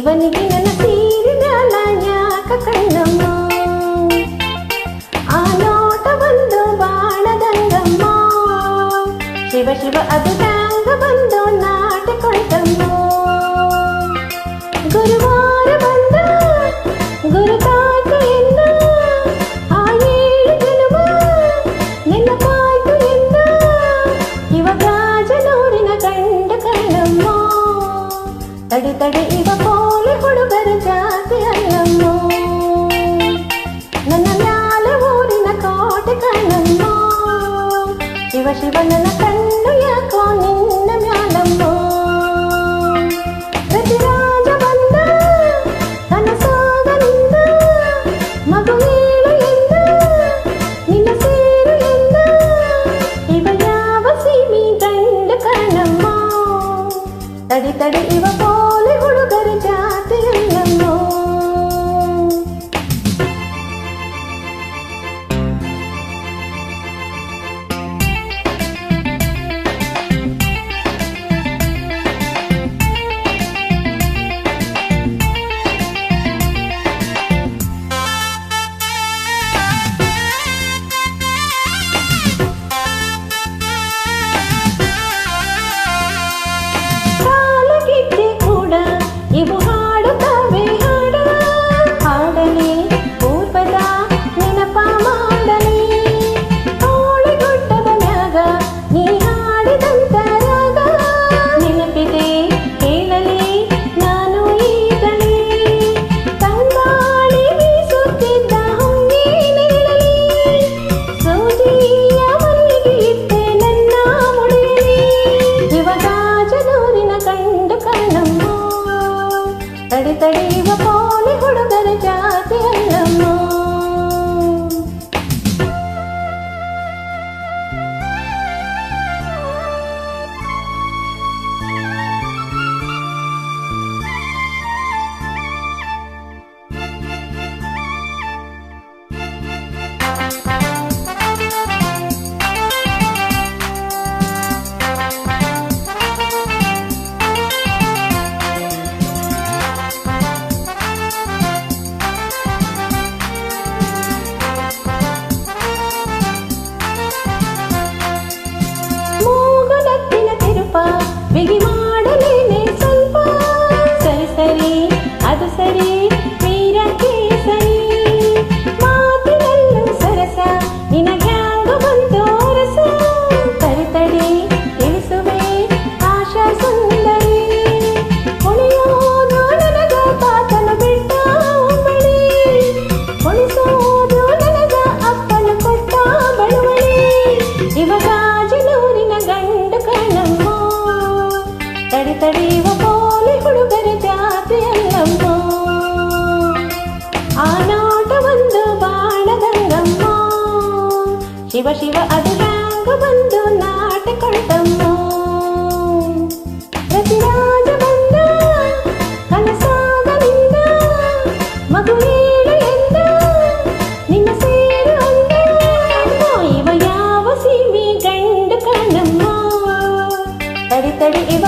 ಇವನಿಗೆ ನನ್ನ ತೀರಿದ ಯಾಕ ಕಣ್ಣಮ್ಮ ಆ ನೋಟ ಒಂದು ಬಾಣದಂಗಮ್ಮ ಶಿವ ಶಿವ ಅದು ಹ್ಯಾಂಗ ಬಂದು ನಾಟಿಕೊಳ್ತಮ್ಮ ಗುರುವಾರ ಬಂದ ಗುರುತಾಯ್ತು ಎಂದ ಆ 7 ಜನ್ಮ ನೆನಪಾಯ್ತು ಎಂದ ಇವ ಗಾಜನೂರಿನ ಗಂಡ ಕಣ್ಣಮ್ಮ ತಡೆ ತಡೆ ಇವ ಪೋಲೆ ಹುಡುಗರ ಜಾತಿ ಅಲ್ಲಮ್ಮ ನನ್ನ ಮ್ಯಾಲ ಊರಿನ ಕೋಟೆ ಕಣ್ಣಮ್ಮ ಶಿವ ಶಿವ ನನ್ನ ಕಣ್ಣು ಯಾಕೋ ನಿನ್ನ ಮ್ಯಾಲಮ್ಮ ರತಿರಾಜ ಬಂದ ಕನಸಾಗನಿಂದ ಮಗು ಹೇಳು ಎಂದ ನಿನ್ನ ಸೇರು ಎಂದ ಇವ ಯಾವ ಸೀಮಿ ಗಂಡ ಕಣ್ಣಮ್ಮ ತಡಿ ತಡಿ ಇವ ಪೋಲೆ ಹುಡುಗರ ಜಾತಿ ಅಲ್ಲಮ್ಮ ಇವು ಹಾಡುತ್ತವೆ ಹಾಡ ಹಾಡಲಿ ಪೂರ್ವದ ನೆನಪ ಮಾಡಲಿ ಕೋಳಿಗುಡ್ಡದ ಮ್ಯಾಗ ನೀ ಹಾಡಿದಂತ ರಾಗ ನೆನಪಿದೆ ಕೇಳಲಿ ನಾನು ಈಗಲೇ ತಂಗಾಳಿ ಬೀಸುತ್ತಿದ್ದ ಹೊಂಗೆ ನೀಳಲಿ ಸೂಜಿಯ ಮಲ್ಲಿಗೆ ಇಟ್ಟೆ ನನ್ನ ಮುಡಿಯಲಿ ಇವ ಗಾಜನೂರಿನ ಗಂಡು ಕಣ್ಣಮ್ಮ ತಡಿ ತಡಿ ಇವ ಪೋಲೆ ಹುಡುಗರ ಜಾತಿ ಅಲ್ಲಮ್ಮ ಬಿಗಿ ಮಾಡಲೇನೆ ಸ್ವಲ್ಪ ಸರಿ ಸರಿ ಅದು ಸರಿ ವೀರಕ್ಕೆ ಸರಿ ಮಾತಿನಲ್ಲೂ ಸರಸ ನಿನಗ್ಯಾಂಗ ಬಂತು ರಸ ತಡಿ ತಡಿ ತಿಳಿಸುವೆ ಆಶಾ ಸುಂದರಿ ಕುಣಿಯೋದು ನನಗ ಪಾತನು ಬಿಟ್ಟ ಬಳಿ ಕುಣಿಸೋದು ನನಗ ಅಪ್ಪನು ಕೊಟ್ಟ ಬಳುವಳಿ ಇವ ಗಾಜನೂರಿನ ಗಂಡು ಕಣ್ಣಮ್ಮ ತಡಿ ತಡಿ ಇವ ಪೋಲೆ ಹುಡುಗರ ಜಾತಿ ಅಲ್ಲಮ್ಮ ಆ ನೋಟ ಒಂದು ಬಾಣದಂಗಮ್ಮ ಶಿವ ಶಿವ ಅದು ಹ್ಯಾಂಗ ಬಂದು ನಾಟಿಕೊಳ್ತಮ್ಮ ರತಿರಾಜ ಬಂದ ಕನಸಾಗನಿಂದ ಮಗು ಹೇಳು ಎಂದ ನಿನ್ನ ಸೇರು ಅಂದ ಇವ ಯಾವ ಸೀಮಿ ಗಂಡು ಕಣ್ಣಮ್ಮ ತಡಿ ತಡಿ ಇವ